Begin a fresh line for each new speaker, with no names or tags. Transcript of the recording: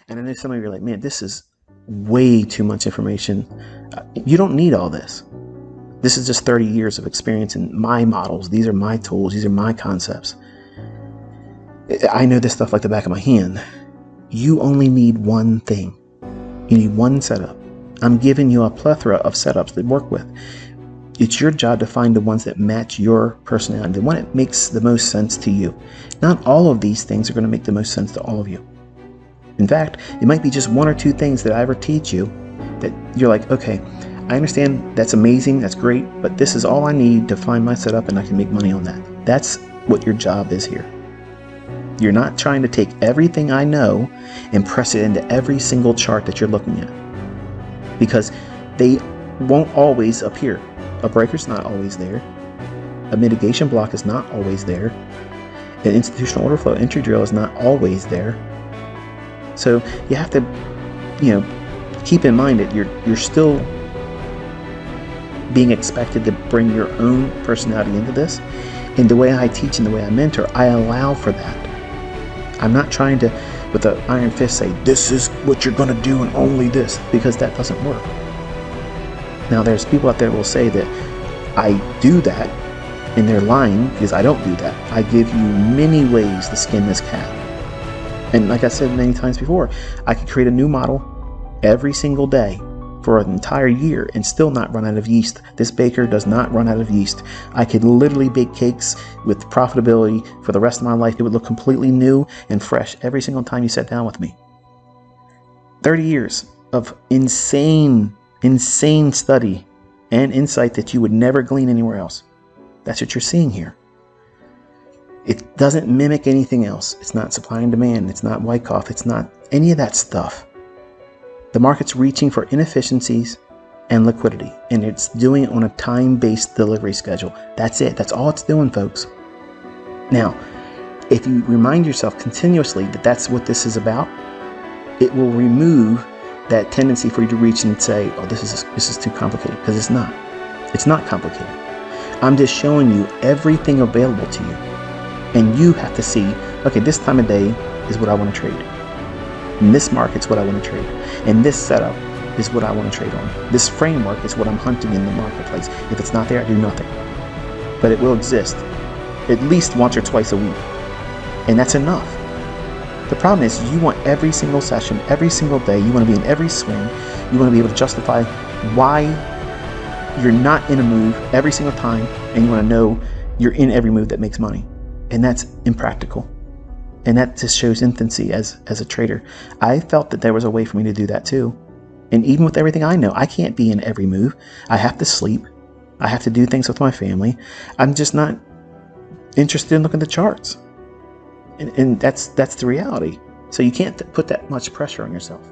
And I know some of you are like, man, this is way too much information. You don't need all this. This is just 30 years of experience in my models. These are my tools. These are my concepts. I know this stuff like the back of my hand. You only need one thing. You need one setup. I'm giving you a plethora of setups to work with. It's your job to find the ones that match your personality, the one that makes the most sense to you. Not all of these things are going to make the most sense to all of you. In fact, it might be just one or two things that I ever teach you that you're like, okay, I understand, that's amazing, that's great, but this is all I need to find my setup and I can make money on that. That's what your job is here. You're not trying to take everything I know and press it into every single chart that you're looking at, because they won't always appear. A breaker's not always there. A mitigation block is not always there. An institutional order flow entry drill is not always there. So you have to, keep in mind that you're still being expected to bring your own personality into this. And the way I teach and the way I mentor, I allow for that. I'm not trying to, with an iron fist, say, this is what you're going to do and only this, because that doesn't work. Now, there's people out there who will say that I do that, and they're lying, because I don't do that. I give you many ways to skin this cat. And like I said many times before, I could create a new model every single day for an entire year and still not run out of yeast. This baker does not run out of yeast. I could literally bake cakes with profitability for the rest of my life. It would look completely new and fresh every single time you sat down with me. 30 years of insane study and insight that you would never glean anywhere else. That's what you're seeing here. It doesn't mimic anything else. It's not supply and demand. It's not Wyckoff. It's not any of that stuff. The market's reaching for inefficiencies and liquidity, and it's doing it on a time-based delivery schedule. That's it. That's all it's doing, folks. Now, if you remind yourself continuously that that's what this is about, it will remove that tendency for you to reach and say, oh, this is too complicated, because it's not. It's not complicated. I'm just showing you everything available to you. And you have to see, okay, this time of day is what I want to trade. And this market's what I want to trade. And this setup is what I want to trade on. This framework is what I'm hunting in the marketplace. If it's not there, I do nothing. But it will exist at least once or twice a week. And that's enough. The problem is you want every single session, every single day, you want to be in every swing, you want to be able to justify why you're not in a move every single time, and you want to know you're in every move that makes money. And that's impractical. And that just shows infancy as a trader. I felt that there was a way for me to do that too. And even with everything I know, I can't be in every move. I have to sleep. I have to do things with my family. I'm just not interested in looking at the charts. And that's the reality. So you can't put that much pressure on yourself.